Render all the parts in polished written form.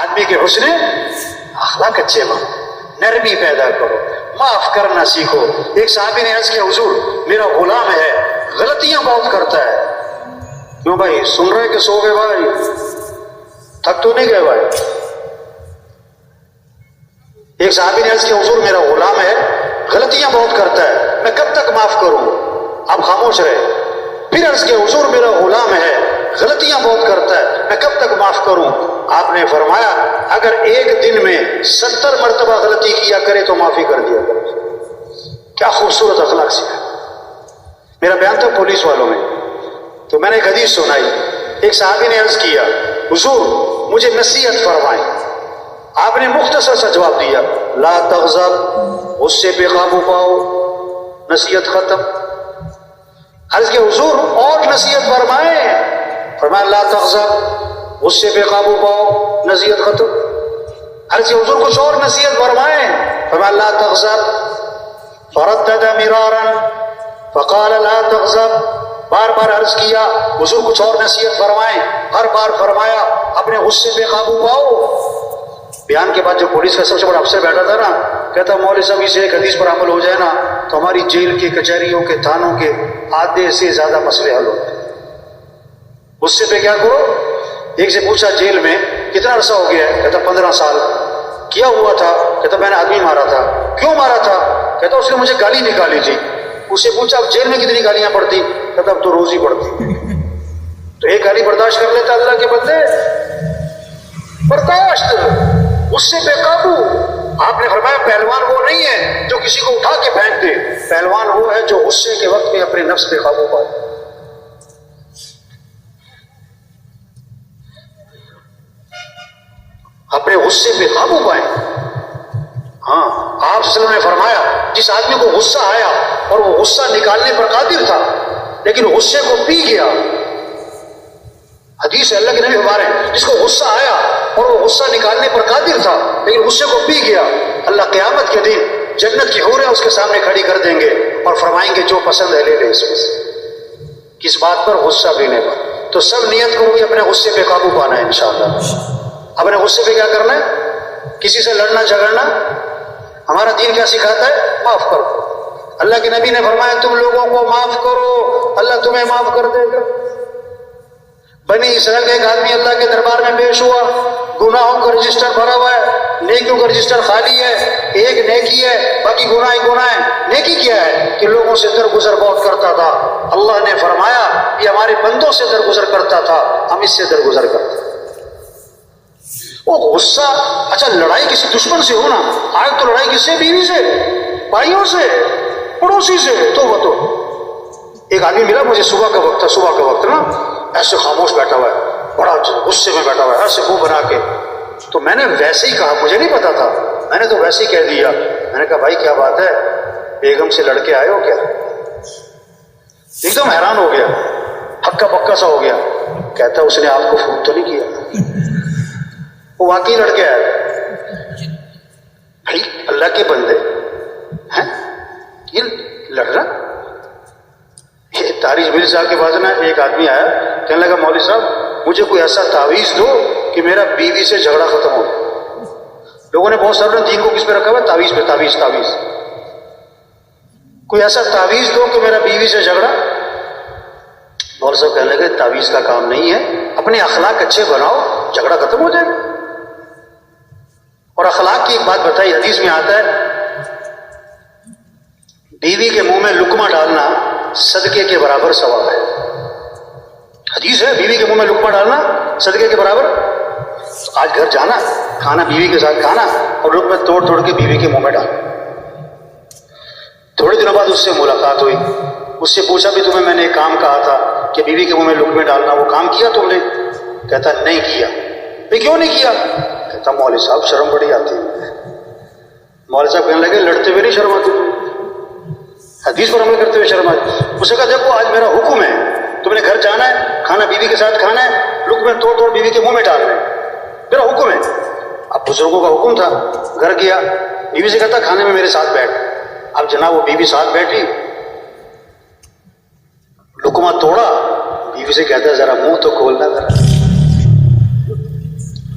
آدمی کے حسن اخلاق اچھے بنو، نرمی پیدا کرو، معاف کرنا سیکھو۔ ایک صحابی نے عرض کیا حضور میرا غلام ہے غلطیاں بہت کرتا ہے۔ کیوں بھائی سن رہے کہ سو گئے بھائی؟ تھک تو نہیں گئے بھائی؟ ایک صحابی نے عرض کیا حضور میرا غلام ہے غلطیاں بہت کرتا ہے، میں کب تک معاف کروں؟ آپ خاموش رہے۔ پھر عرض کیا حضور میرا غلام ہے غلطیاں بہت کرتا ہے، میں کب تک معاف کروں؟ آپ نے فرمایا اگر ایک دن میں 70 مرتبہ غلطی کیا کرے تو معافی کر دیا کرے۔ کیا خوبصورت اخلاق سکھا۔ میرا بیان تھا پولیس والوں میں، تو میں نے ایک حدیث سنائی۔ ایک صحابی نے عرض کیا حضور مجھے نصیحت فرمائیں۔ آپ نے مختصر سا جواب دیا لا تغضب، غصے پہ قابو پاؤ، نصیحت ختم۔ عرض کہ حضور اور نصیحت فرمائیں۔ فرمایا لا تغضب، غصے پہ قابو پاؤ، نصیحت ختم۔ عرض کہ حضور کچھ اور نصیحت فرمائیں۔ فرمایا لا تغضب، فردد مرارا فقال لا تغضب۔ بار بار عرض کیا حضور کچھ اور نصیحت فرمائیں، ہر بار فرمایا اپنے غصے پہ قابو پاؤ۔ بیان کے بعد جو پولیس کا سب سے بڑا افسر بیٹھا تھا نا، کہتا مولوی صاحب اسے ایک حدیث پر عمل ہو جائے نا تو ہماری جیل کے کچہریوں کے تھانوں کے آدھے سے زیادہ مسئلے حل ہوتے ہیں۔ غصے پہ کیا کرو؟ ایک سے پوچھا جیل میں کتنا عرصہ ہو گیا ہے؟ کہتا 15 سال۔ کیا ہوا تھا؟ کہتا میں نے آدمی مارا تھا۔ کیوں مارا تھا؟ کہتا اس نے مجھے گالی نکالی تھی۔ اسے پوچھا اب جیل میں کتنی گالیاں پڑتی؟ کہتا اب تو روز ہی پڑتی۔ تو ایک گالی برداشت کر لیتا اللہ کے بندے؟ برداشت، غصے پہ قابو۔ آپ نے فرمایا پہلوان وہ نہیں ہے جو کسی کو اٹھا کے پھینک دے، پہلوان وہ ہے جو غصے کے وقت میں اپنے نفس پہ قابو پائے۔ اپنے غصے پہ قابو پائیں۔ ہاں آپ صلی اللہ علیہ وسلم نے فرمایا جس آدمی کو غصہ آیا اور وہ غصہ نکالنے پر قادر تھا لیکن غصے کو پی گیا، حدیث ہے اللہ کے نبی فرما رہے ہیں جس کو غصہ آیا اور وہ غصہ نکالنے پر قادر تھا لیکن غصے کو پی گیا، اللہ قیامت کے دن جنت کی حوریں اس کے سامنے کھڑی کر دیں گے اور فرمائیں گے جو پسند ہے لے لے اس میں سے۔ کس بات پر؟ غصہ پینے پر۔ تو سب نیت کرو گے اپنے غصے پہ قابو پانا ہے انشاءاللہ۔ اپنے غصے پہ کیا کرنا ہے؟ کسی سے لڑنا جھگڑنا؟ ہمارا دین کیا سکھاتا ہے؟ معاف کرو۔ اللہ کے نبی نے فرمایا تم لوگوں کو معاف کرو اللہ تمہیں معاف کر دے گا۔ بنی اسرائیل کا ایک آدمی اللہ کے دربار میں پیش ہوا، گناہوں کا رجسٹر بھرا ہوا ہے، نیکیوں کا رجسٹر خالی ہے، ایک نیکی ہے باقی گناہ ہی گناہ ہے۔ نیکی کیا ہے کہ لوگوں سے درگزر بہت کرتا تھا۔ اللہ نے فرمایا یہ ہمارے بندوں سے درگزر کرتا تھا، ہم اس سے درگزر کرتے۔ وہ غصہ، اچھا لڑائی کسی دشمن سے ہونا، آج تو لڑائی کس سے؟ بیوی سے، بھائیوں سے، پڑوسی سے۔ تو وہ تو ایک آدمی ملا مجھے صبح کا وقت تھا، صبح کا وقت نا، ایسے خاموش بیٹھا ہوا ہے، بڑا غصے میں بیٹھا ہوا ہے، ایسے منہ بنا کے۔ تو میں نے ویسے ہی کہا، مجھے نہیں پتا تھا، میں نے تو ویسے ہی کہہ دیا۔ میں نے کہا بھائی کیا بات ہے، بیگم سے لڑ کے آئے ہو کیا؟ ایک دم حیران ہو گیا، ہکا بکا سا ہو گیا۔ کہتا اس نے آپ کو فون تو نہیں کیا؟ وہ واقعی لڑ کے آیا۔ بھائی اللہ کے بندے ہیں یہ لڑنا؟ تاریخ میر صاحب کے پاس نا ایک آدمی آیا، کہنے لگا مولوی صاحب مجھے کوئی ایسا تعویذ دو کہ میرا بیوی سے جھگڑا ختم ہو۔ لوگوں نے بہت سارے دین کو کس پہ رکھا ہوا؟ تعویذ پہ، تعویذ تعویذ۔ کوئی ایسا تعویذ دو کہ میرا بیوی سے جھگڑا۔ مولوی صاحب کہنے لگے تعویذ کا کام نہیں ہے، اپنے اخلاق اچھے بناؤ جھگڑا ختم ہو جائے گا۔ اور اخلاق کی ایک بات بتائی، حدیث میں آتا ہے بیوی کے منہ میں لقمہ ڈالنا صدقے کے برابر ثواب ہے۔ حدیث ہے بیوی کے منہ میں لقمہ ڈالنا صدقے کے برابر۔ آج گھر جانا، کھانا بیوی کے ساتھ کھانا اور لقمے توڑ توڑ کے بیوی کے منہ میں ڈالنا۔ تھوڑے دنوں بعد اس سے ملاقات ہوئی، اس سے پوچھا بھی تمہیں میں نے ایک کام کہا تھا کہ بیوی کے منہ میں لقمے ڈالنا، وہ کام کیا تم نے؟ کہتا نہیں کیا۔ بھائی کیوں نہیں کیا؟ کہتا مولوی صاحب شرم بڑی آتی ہے۔ مولوی صاحب کہنے لگے لڑتے ہوئے نہیں شرم آتی؟ حدیث پر عمل کرتے ہوئے شرم آتی؟ اس نے کہا دیکھو آج میرا حکم ہے، تم نے گھر جانا ہے، کھانا بیوی کے ساتھ کھانا ہے، لقمے توڑ توڑ بیوی کے منہ میں ڈالنا ہے، میرا حکم ہے۔ اب بزرگوں کا حکم تھا، گھر گیا، بیوی سے کہتا کھانے میں میرے ساتھ بیٹھ۔ اب جناب وہ بیوی ساتھ بیٹھی، لقمہ توڑا، بیوی سے کہتا ہے ذرا منہ تو کھولنا ذرا۔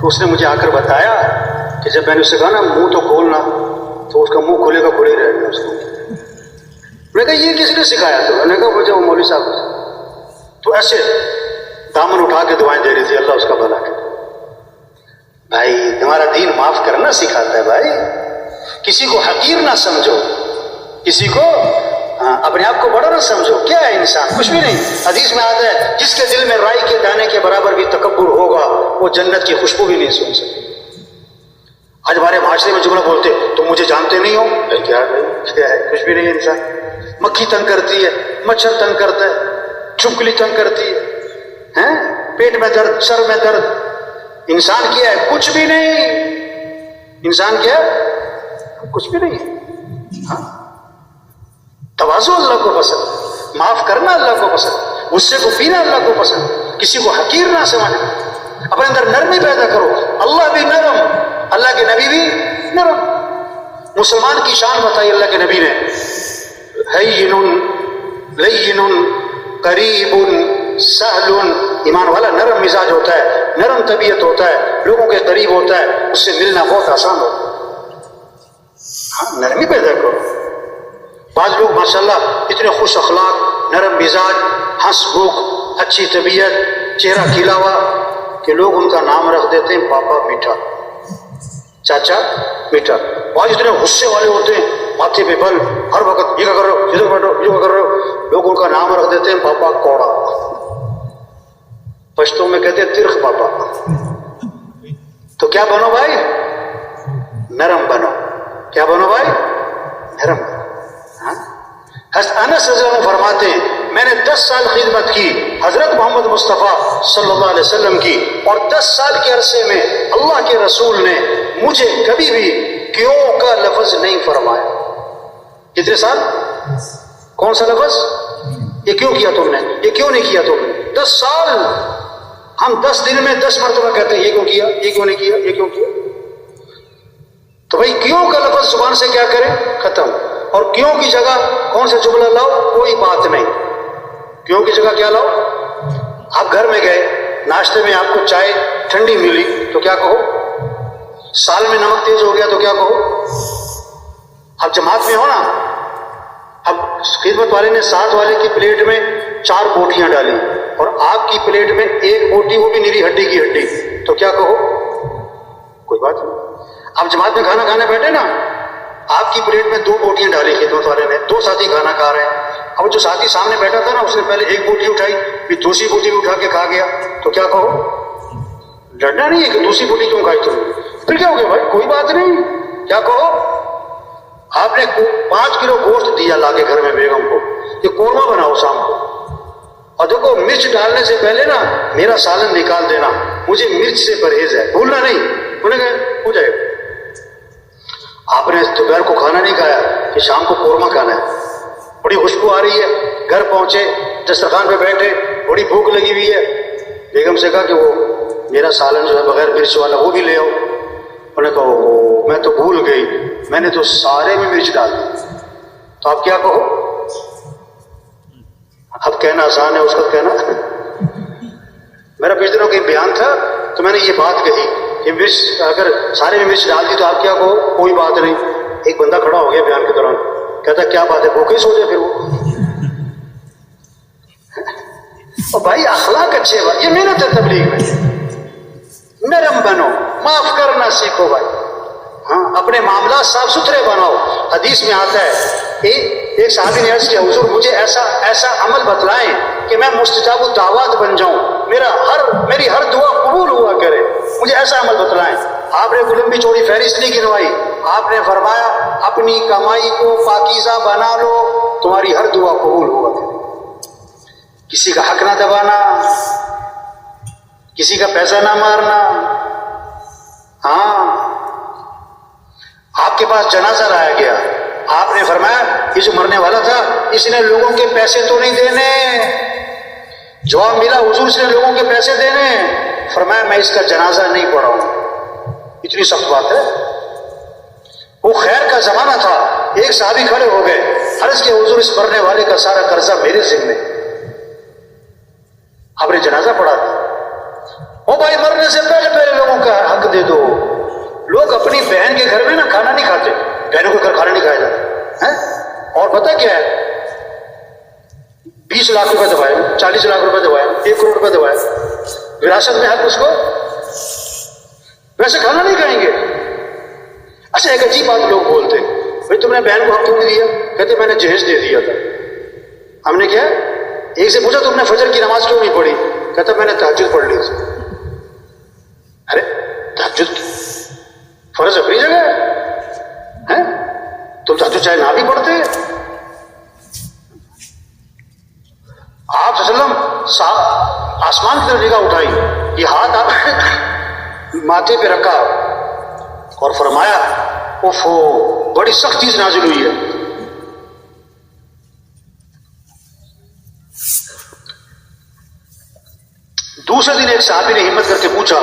کہ اس نے مجھے آ کر بتایا کہ جب میں نے اسے کہا نا منہ تو کھولنا تو اس کا منہ کھلے کا کھلے ہی رہ گیا اس کو. میں نے کہا یہ کس نے سکھایا؟ تو میں نے کہا مجھے وہ مولوی صاحب تو ایسے دامن اٹھا کے دعائیں دے رہی تھی اللہ اس کا بھلا کرے. بھائی تمہارا دین معاف کرنا سکھاتا ہے. بھائی کسی کو حقیر نہ سمجھو, کسی کو اپنے آپ کو بڑا نہ سمجھو. کیا ہے انسان؟ کچھ بھی نہیں. حدیث میں آتا ہے جس کے دل میں رائی کے دانے کے برابر بھی تکبر ہوگا وہ جنت کی خوشبو بھی نہیں سن سکے. آج ہمارے معاشرے میں جملہ بولتے تم مجھے جانتے نہیں ہو. کیا ہے؟ کچھ بھی نہیں انسان. مکھی تنگ کرتی ہے, مچھر تنگ کرتا ہے, چھپکلی تنگ کرتی ہے, پیٹ میں درد, سر میں درد. انسان کیا ہے؟ کچھ بھی نہیں. انسان کیا ہے؟ کچھ بھی نہیں. تواضع اللہ کو پسند, معاف کرنا اللہ کو پسند, غصے کو پینا اللہ کو پسند, کسی کو حقیر نہ سمجھنا. اپنے اندر نرمی پیدا کرو. اللہ بھی نرم, اللہ کے نبی بھی نرم. مسلمان کی شان بتائی اللہ کے نبی نے, ہین لین قریب سہل. ایمان والا نرم مزاج ہوتا ہے, نرم طبیعت ہوتا ہے, لوگوں کے قریب ہوتا ہے, اس سے ملنا بہت آسان ہوتا ہے. نرمی پیدا کرو. بعض لوگ ماشاءاللہ اتنے خوش اخلاق, نرم مزاج, ہنس بوک, اچھی طبیعت, چہرہ کھلا ہوا کہ لوگ ان کا نام رکھ دیتے ہیں پاپا میٹھا, چاچا میٹھا. بعض اتنے غصے والے ہوتے ہیں, ماتھے پہ بل, ہر وقت یہ کر رہے ہو, یہ بیٹھو, یہ کر رہے ہو. لوگ ان کا نام رکھ دیتے ہیں پاپا کوڑا. پشتوں میں کہتے ہیں ترخ پاپا. تو کیا بنو بھائی؟ نرم بنو. کیا بنو بھائی؟ نرم بنو. انس رضی اللہ عنہ فرماتے ہیں میں نے 10 سال خدمت کی حضرت محمد مصطفیٰ صلی اللہ علیہ وسلم کی, اور 10 سال کے عرصے میں اللہ کے رسول نے مجھے کبھی بھی کیوں کا لفظ نہیں فرمایا. کتنے سال؟ کون سا لفظ؟ یہ کیوں کیا تم نے, یہ کیوں نہیں کیا تم نے. 10 سال. ہم 10 دن میں 10 مرتبہ کہتے ہیں یہ کیوں کیا, یہ کیوں نہیں کیا, یہ کیوں کیا. تو بھائی کیوں کا لفظ زبان سے کیا کریں, ختم. اور کیوں کی جگہ کون سا جملہ لاؤ, کوئی بات نہیں. کیوں کی جگہ کیا لاؤ؟ آپ گھر میں گئے, ناشتے میں آپ کو چائے ٹھنڈی ملی تو کیا کہو؟ سال میں نمک تیز ہو گیا تو کیا کہو؟ اب جماعت میں ہو نا, اب خدمت والے نے ساتھ والے کی پلیٹ میں 4 بوٹیاں ڈالی اور آپ کی پلیٹ میں 1 بوٹی, وہ بھی نیری ہڈی کی ہڈی, تو کیا کہو؟ کوئی بات نہیں. آپ جماعت میں کھانا کھانے بیٹھے نا, آپ کی پلیٹ میں 2 بوٹیاں ڈالی خدمت والے نے, 2 ساتھی کھانا کھا رہے ہیں. اب جو ساتھی سامنے بیٹھا تھا نا اس نے پہلے 1 بوٹی اٹھائی, پھر دوسری بوٹی بھی اٹھا کے کھا گیا, تو کیا کہو؟ ڈرنا نہیں ہے کہ دوسری بوٹی کیوں کھائی تم, پھر کیا ہو گیا بھائی؟ کوئی بات نہیں. کیا کہو؟ آپ نے 5 کلو گوشت دیا لا کے گھر میں بیگم کو, یہ قورمہ بناؤ شام کو, اور دیکھو مرچ ڈالنے سے پہلے نا میرا سالن نکال دینا, مجھے مرچ سے پرہیز ہے, بھولنا نہیں. انہوں نے کہا ہو جائے. آپ نے دوپہر کو کھانا نہیں کھایا کہ شام کو قورمہ کھانا ہے. بڑی خوشبو آ رہی ہے, گھر پہنچے, دسترخوان پہ بیٹھے, بڑی بھوک لگی ہوئی ہے. بیگم سے کہا کہ وہ میرا سالن جو ہے بغیر مرچ والا وہ بھی لے آؤ. انہوں نے کہا میں تو بھول گئی, میں نے تو سارے میں مرچ ڈال دی. تو آپ کیا کہو؟ اب کہنا آسان ہے, اس کا کہنا. میرا پچھلے دنوں کہیں بیان تھا تو میں نے یہ بات کہی کہ مرچ اگر سارے میں مرچ ڈال دی تو آپ کیا کہو؟ کوئی بات نہیں. ایک بندہ کھڑا ہو گیا بیان کے دوران, کہتا کیا بات ہے, بھوکے سو جائے پھر وہ. اور بھائی اخلاق اچھے, یہ محنت ہے تبلیغ میں. نرم بنو, معاف کرنا سیکھو بھائی. اپنے معاملات صاف ستھرے بناؤ. حدیث میں آتا ہے ایک صحابی نے عرض کیا حضور مجھے ایسا عمل بتلائیں کہ میں مستجاب الدعوات بن جاؤں, میری ہر دعا قبول ہوا کرے, مجھے ایسا عمل بتلائیں. آپ نے کوئی لمبی چوڑی فہرست نہیں گنوائی, آپ نے فرمایا اپنی کمائی کو پاکیزہ بنا لو, تمہاری ہر دعا قبول ہوا کرے. کسی کا حق نہ دبانا, کسی کا پیسہ نہ مارنا. آپ کے پاس جنازہ لایا گیا, آپ نے فرمایا یہ جو مرنے والا تھا اس نے لوگوں کے پیسے تو نہیں دینے. جواب ملا حضور اس نے لوگوں کے پیسے دینے. فرمایا میں اس کا جنازہ نہیں پڑھاؤں. اتنی سخت بات ہے. وہ خیر کا زمانہ تھا, ایک صحابی کھڑے ہو گئے, عرض کہ حضور اس مرنے والے کا سارا قرضہ میرے ذمہ. آپ نے جنازہ پڑھا تھا. او بھائی مرنے سے پہلے پہلے لوگوں کا حق دے دو. لوگ اپنی بہن کے گھر میں نا کھانا نہیں کھاتے, بہنوں کے گھر کھانا نہیں کھایا جاتا ہے. اور پتہ کیا ہے, 20 لاکھ روپے دبائے, 40 لاکھ روپے دبائے, 1 کروڑ روپے دبائے, وراثت میں حق اس کو, ویسے کھانا نہیں کھائیں گے. اچھا ایک عجیب بات لوگ بولتے, بھائی تم نے بہن کو حق کیوں نہیں دیا؟ کہتے میں نے جہیز دے دیا تھا. ہم نے کیا, ایک سے پوچھا تم نے فجر کی نماز کیوں نہیں پڑھی؟ کہتا میں نے تہجد پڑھ لی تھی. ارے تہجد فرض اپنی جگہ ہے, تم تہجد چاہے نہ بھی پڑھتے. آپ صلی اللہ علیہ وسلم آسمان کی طرف نگاہ اٹھائی, یہ ہاتھ آپ ماتھے پہ رکھا اور فرمایا اوفو بڑی سخت چیز نازل ہوئی ہے. دوسرے دن ایک صحابی نے ہمت کر کے پوچھا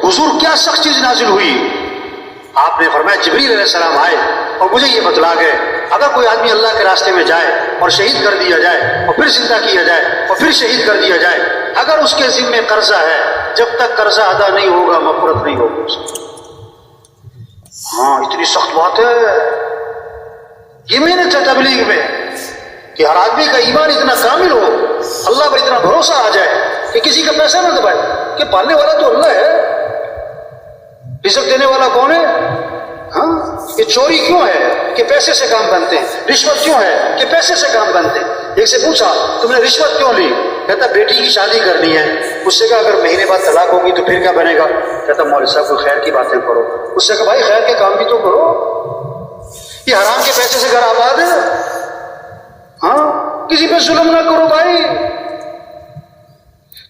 حضور کیا سخت چیز نازل ہوئی؟ آپ نے فرمایا جبریل علیہ السلام آئے اور مجھے یہ بتلا گئے اگر کوئی آدمی اللہ کے راستے میں جائے اور شہید کر دیا جائے اور پھر زندہ کیا جائے اور پھر شہید کر دیا جائے, اگر اس کے ذمے قرضہ ہے, جب تک قرضہ ادا نہیں ہوگا مغفرت نہیں ہوگی اس کی. ہاں اتنی سخت بات ہے. یہ محنت ہے تبلیغ میں کہ ہر آدمی کا ایمان اتنا کامل ہو, اللہ پر اتنا بھروسہ آ جائے کہ کسی کا پیسہ نہ دبائے, کہ پالنے والا تو اللہ ہے, رزق دینے والا کون ہے؟ ہاں یہ چوری کیوں ہے کہ پیسے سے کام بنتے ہیں, رشوت کیوں ہے کہ پیسے سے کام بنتے ہیں. ایک سے پوچھا تم نے رشوت کیوں لی؟ کہتا بیٹی کی شادی کرنی ہے. اس سے کہا اگر مہینے بعد طلاق ہوگی تو پھر کیا بنے گا؟ کہتا مولوی صاحب کوئی خیر کی باتیں کرو. اس سے کہا بھائی خیر کے کام بھی تو کرو, یہ حرام کے پیسے سے گھر آباد ہے. ہاں کسی پہ ظلم نہ کرو بھائی,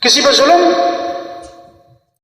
کسی پہ ظلم